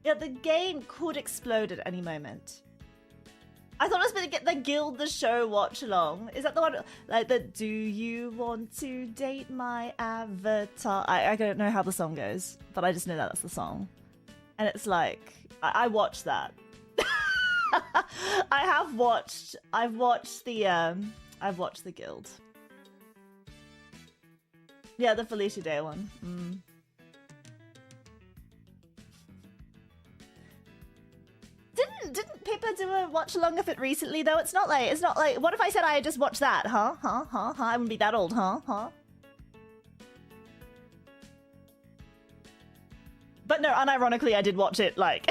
Yeah, the game could explode at any moment. I thought I was going to get the Guild the Show watch along. Is that the one? Like the "Do you want to date my avatar"? I don't know how the song goes, but I just know that that's the song. And it's like I watched that. I've watched the Guild. Yeah, the Felicia Day one. Didn't Pippa do a watch along of it recently though? It's not like what if I said I just watched that? Huh? I wouldn't be that old, huh? But no, unironically I did watch it like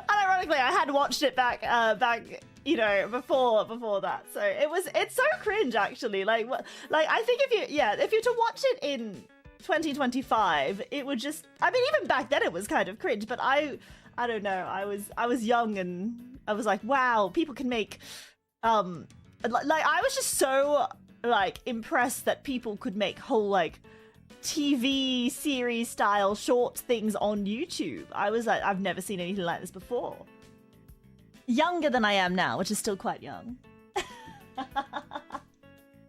unironically I had watched it back you know, before that. So it's so cringe actually. Like I think if you to watch it in 2025, it would just, I mean, even back then it was kind of cringe, but I don't know. I was young and I was like, wow, people can make like I was just so like impressed that people could make whole like TV series style short things on YouTube. I was like, I've never seen anything like this before. Younger than I am now, which is still quite young.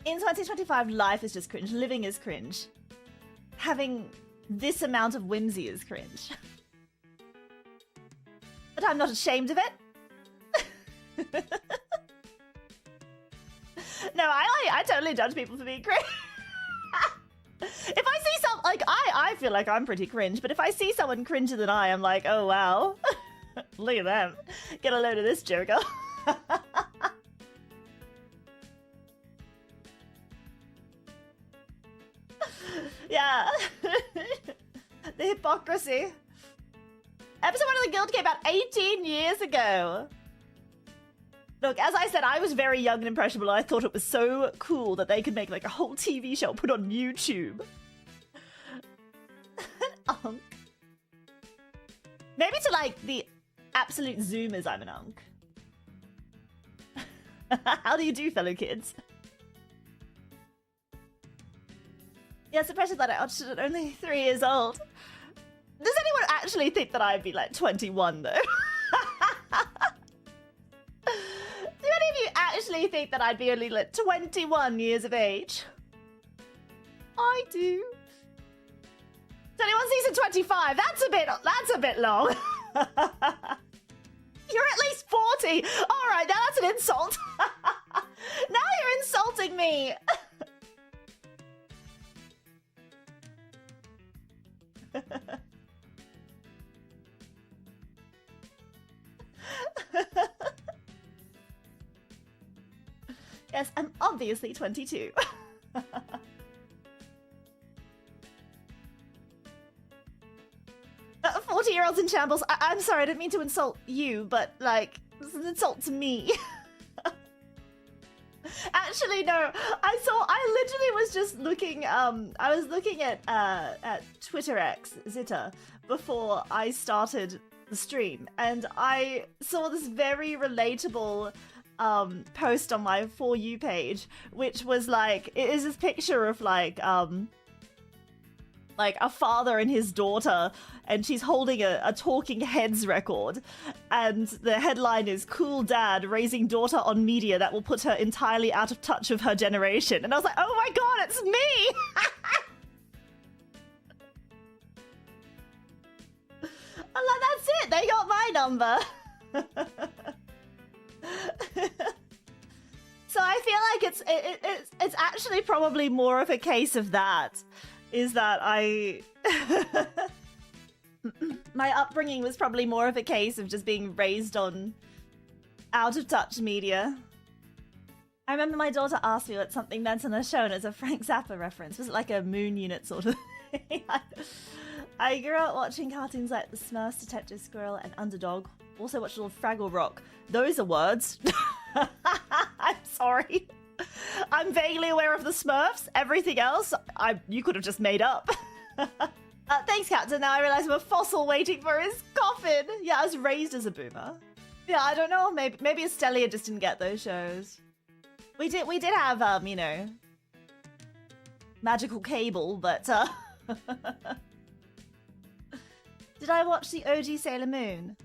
In 2025, life is just cringe. Living is cringe. Having this amount of whimsy is cringe. But I'm not ashamed of it. No, I totally judge people for being cringe. If I see some, like, I feel like I'm pretty cringe, but if I see someone cringier than I am like, oh wow. Look at them. Get a load of this joker. Yeah. The hypocrisy. Episode 1 of the Guild came out 18 years ago. Look, as I said, I was very young and impressionable. I thought it was so cool that they could make like a whole TV show put on YouTube. Maybe to like the absolute Zoomers, I'm an unk. How do you do, fellow kids? Yeah, surprised that I watched it at only 3 years old. Does anyone actually think that I'd be like 21 though? Do any of you actually think that I'd be only like 21 years of age? I do. 21 season 25. That's a bit long. You're at least 40. All right, now that's an insult. Now you're insulting me. Yes, I'm obviously 22. 40-year-olds in shambles. I'm sorry, I didn't mean to insult you, but like, it's an insult to me. Actually, no. I literally was just looking. I was looking at Twitter X Zitta before I started the stream, and I saw this very relatable post on my For You page, which was like, it is this picture of like a father and his daughter, and she's holding a Talking Heads record, and the headline is "Cool Dad Raising Daughter on Media That Will Put Her Entirely Out of Touch with Her Generation." And I was like, oh my god, it's me! I'm like, that's it, they got my number. So I feel like it's actually probably more of a case of that. Is that my upbringing was probably more of a case of just being raised on out-of-touch media. I remember my daughter asked me what something meant on the show, and it's a Frank Zappa reference. Was it like a Moon Unit sort of thing? I grew up watching cartoons like The Smurfs, Detective Squirrel, and Underdog. Also watched a little Fraggle Rock. Those are words. I'm sorry. I'm vaguely aware of the Smurfs. Everything else, you could have just made up. Thanks, Captain. Now I realize I'm a fossil waiting for his coffin. Yeah, I was raised as a boomer. Yeah, I don't know. Maybe Estelia just didn't get those shows. We did have magical cable, but did I watch the OG Sailor Moon?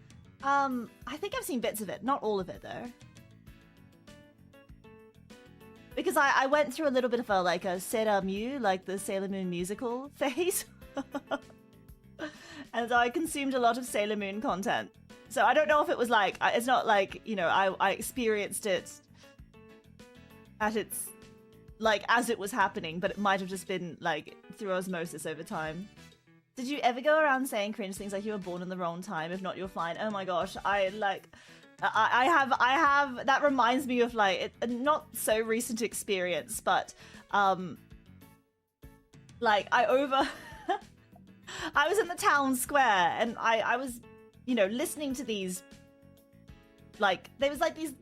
I think I've seen bits of it, not all of it though. Because I went through a little bit of a Sailor Mew, like the Sailor Moon musical phase. And so I consumed a lot of Sailor Moon content. So I don't know if it was like, it's not like, I experienced it at its, like, as it was happening, but it might have just been like through osmosis over time. Did you ever go around saying cringe things like you were born in the wrong time? If not, you're fine. Oh my gosh, I have, that reminds me of like, not so recent experience, but like I was in the town square and I was, listening to these, like, there was like these,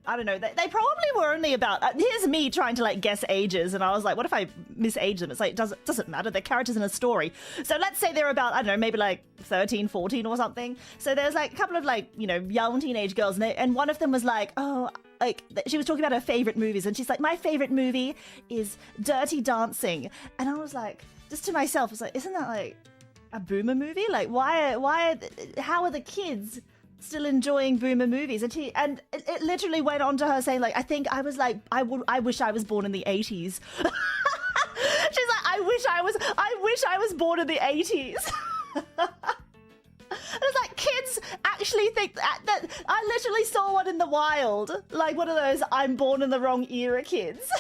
I don't know, they probably were only about, here's me trying to like guess ages, and I was like, what if I misage them? It's like, doesn't matter, they're characters in a story. So let's say they're about, I don't know, maybe like 13, 14 or something. So there's like a couple of like, young teenage girls, and one of them was like, oh, like, she was talking about her favorite movies, and she's like, my favorite movie is Dirty Dancing. And I was like, just to myself, I was like, isn't that like a boomer movie? Like, how are the kids still enjoying boomer movies? And it literally went on to her saying like, I think I was like, I wish I was born in the 80s. She's like, I wish I was born in the 80s. And it's like, kids actually think that I literally saw one in the wild, like one of those I'm born in the wrong era kids.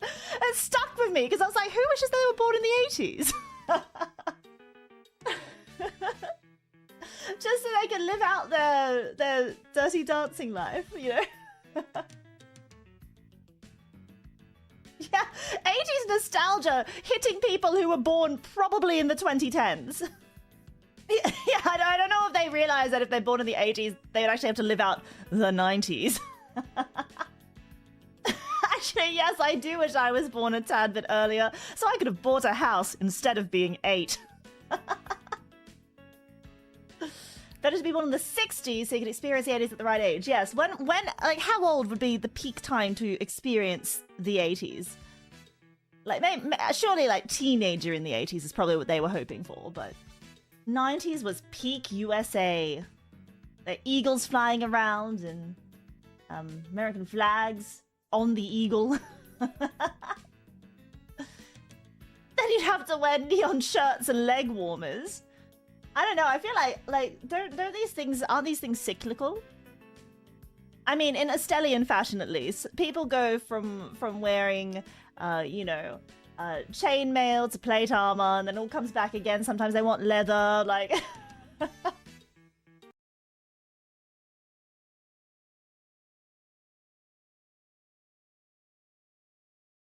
It stuck with me because I was like, who wishes they were born in the 80s? Just so they can live out their Dirty Dancing life, Yeah, 80s nostalgia hitting people who were born probably in the 2010s. Yeah, I don't know if they realize that if they're born in the 80s, they'd actually have to live out the 90s. Actually, yes, I do wish I was born a tad bit earlier, so I could have bought a house instead of being 8. Better to be born in the 60s so you can experience the 80s at the right age. Yes, when, like, how old would be the peak time to experience the 80s? Like, surely, like, teenager in the 80s is probably what they were hoping for, but 90s was peak USA. The eagles flying around and American flags on the eagle. Then you'd have to wear neon shirts and leg warmers. I don't know, I feel like aren't these things cyclical? I mean, in a stellian fashion at least, people go from wearing chainmail to plate armor, and then it all comes back again. Sometimes they want leather, like